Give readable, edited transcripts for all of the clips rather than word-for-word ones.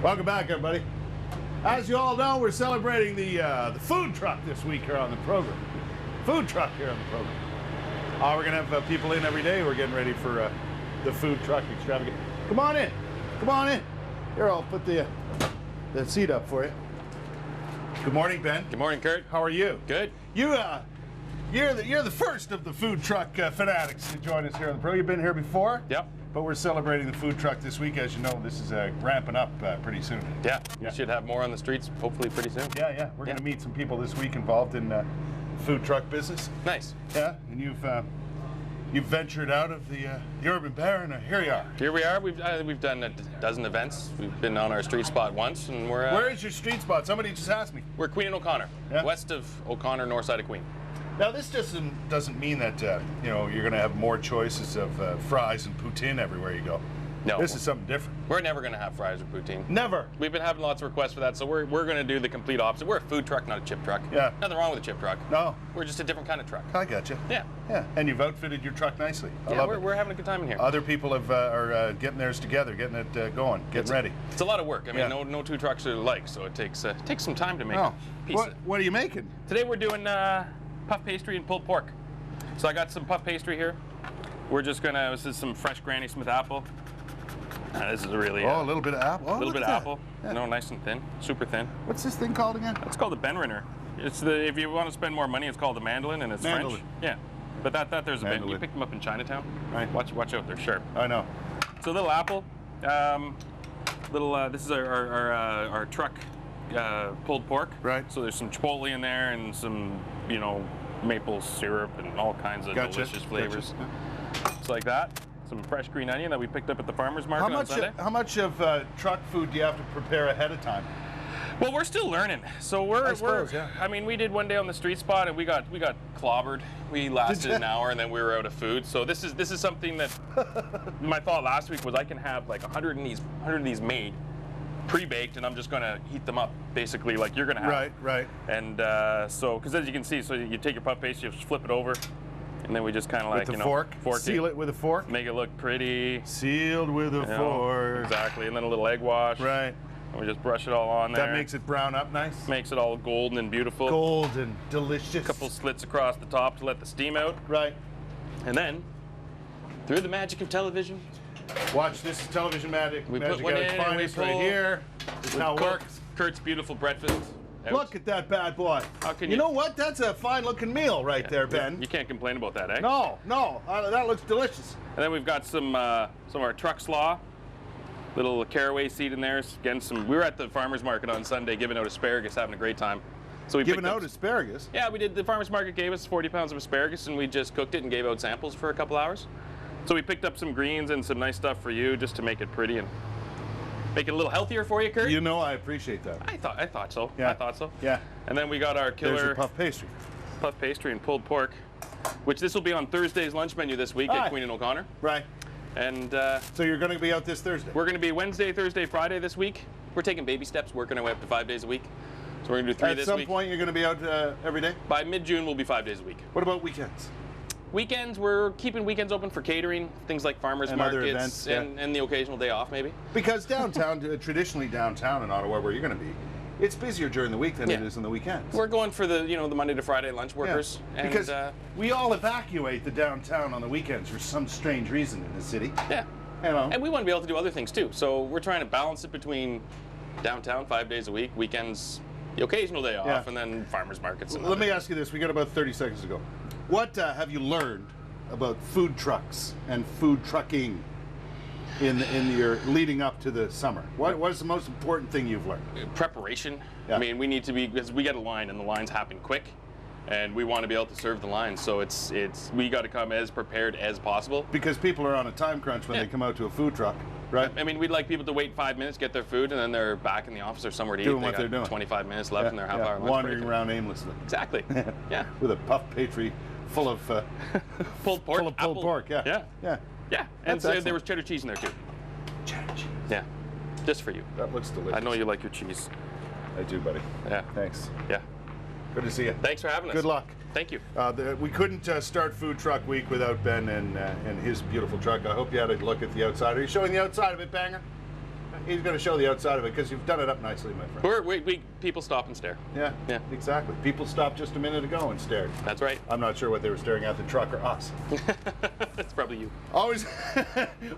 Welcome back, everybody. As you all know, we're celebrating the food truck this week here on the program. Food truck here on the program. We're going to have people in every day. We're getting ready for the food truck extravaganza. Come on in. Come on in. Here, I'll put the seat up for you. Good morning, Ben. Good morning, Kurt. How are you? Good. You're the first of the food truck fanatics to join us here on the program. You've been here before. Yep. But we're celebrating the food truck this week. As you know, this is ramping up pretty soon. Yeah. We should have more on the streets hopefully pretty soon. Yeah. We're going to meet some people this week involved in food truck business. Nice. Yeah, and you've ventured out of the urban Baird, and here you are. Here we are. We've done a dozen events. We've been on our street spot once, and we're. Where is your street spot? Somebody just asked me. We're Queen and O'Connor, west of O'Connor, north side of Queen. Now, this doesn't mean that you're going to have more choices of fries and poutine everywhere you go. No. This is something different. We're never going to have fries or poutine. Never. We've been having lots of requests for that, so we're going to do the complete opposite. We're a food truck, not a chip truck. Yeah. Nothing wrong with a chip truck. No. We're just a different kind of truck. I got you. Yeah. Yeah, and you've outfitted your truck nicely. I love it. We're having a good time in here. Other people are getting theirs together, getting it going, getting ready. It's a lot of work. I mean, no two trucks are alike, so it takes some time to make a piece. What are you making? Today we're doing puff pastry and pulled pork. So I got some puff pastry here. We're just gonna, this is some fresh Granny Smith apple. This is really a little bit of apple. A little bit of apple. Yeah. No, nice and thin, super thin. What's this thing called again? It's called the Benrinner. It's if you want to spend more money, it's called the mandolin, and it's French. Yeah, but there's a bit. You picked them up in Chinatown. Right. Watch out, they're sharp. I know. So a little apple. This is our truck pulled pork. Right. So there's some chipotle in there and some maple syrup and all kinds of delicious flavors. Gotcha. It's like that. Some fresh green onion that we picked up at the farmer's market on Sunday. How much of truck food do you have to prepare ahead of time? Well, we're still learning. So I mean, we did one day on the street spot and we got clobbered. We lasted an hour and then we were out of food. So this is something that my thought last week was I can have like 100 of these made, pre-baked, and I'm just gonna heat them up basically like you're gonna have. Right. And so, because as you can see, so you take your puff pastry, you just flip it over, and then we just kind of like with the fork seal it with a fork, make it look pretty, sealed with a fork. Exactly, and then a little egg wash. Right. And we just brush it all on there. That makes it brown up nice. Makes it all golden and beautiful. Golden, delicious. A couple slits across the top to let the steam out. Right. And then, through the magic of television. Watch, this is television magic. We put one in and we pull. Right here. This is how it works. Kurt's beautiful breakfast. Look at that bad boy. How can you know what? That's a fine-looking meal right there, Ben. You can't complain about that, eh? No. That looks delicious. And then we've got some of our truck slaw. Little caraway seed in there. Again, we were at the farmer's market on Sunday giving out asparagus, having a great time. So we giving out asparagus? Yeah, we did. The farmer's market gave us 40 pounds of asparagus, and we just cooked it and gave out samples for a couple hours. So we picked up some greens and some nice stuff for you, just to make it pretty and make it a little healthier for you, Kurt. You know, I appreciate that. I thought so. Yeah. I thought so. Yeah. And then we got our killer. There's your puff pastry. Puff pastry and pulled pork, which this will be on Thursday's lunch menu this week at Queen and O'Connor. Right. And so you're going to be out this Thursday? We're going to be Wednesday, Thursday, Friday this week. We're taking baby steps, working our way up to 5 days a week. So we're going to do 3 this week. At some point, you're going to be out every day? By mid-June, we'll be 5 days a week. What about weekends? Weekends, we're keeping weekends open for catering, things like farmers markets, other events, and the occasional day off, maybe. Because downtown, traditionally downtown in Ottawa, where you're going to be, it's busier during the week than it is on the weekends. We're going for the the Monday to Friday lunch workers. Yeah. And, because we all evacuate the downtown on the weekends for some strange reason in the city. Yeah. And we want to be able to do other things too. So we're trying to balance it between downtown 5 days a week, weekends, the occasional day off, and then farmers markets. And let me ask you this. We got about 30 seconds to go. What have you learned about food trucks and food trucking in your leading up to the summer? What is the most important thing you've learned? Preparation. Yeah. I mean, we need to be, because we get a line and the lines happen quick, and we want to be able to serve the line. So we got to come as prepared as possible. Because people are on a time crunch when they come out to a food truck, right? I mean, we'd like people to wait 5 minutes, get their food, and then they're back in the office or somewhere to eat. Doing what they're doing. 25 minutes left in their half-hour lunch wandering break. around aimlessly. Exactly. Yeah. With a puff pastry full of pulled pork. Full of pulled pork. Yeah. And so there was cheddar cheese in there too. Cheddar cheese. Yeah. Just for you. That looks delicious. I know you like your cheese. I do, buddy. Yeah. Thanks. Yeah. Good to see you. Thanks for having us. Good luck. Thank you. We couldn't start Food Truck Week without Ben and his beautiful truck. I hope you had a look at the outside. Are you showing the outside of it, Banger? he's going to show the outside of it because you've done it up nicely, my friend. People stop and stare. Yeah, exactly. People stopped just a minute ago and stared. That's right. I'm not sure what they were staring at, the truck or us. It's probably you. Always,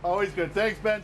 always good. Thanks, Ben.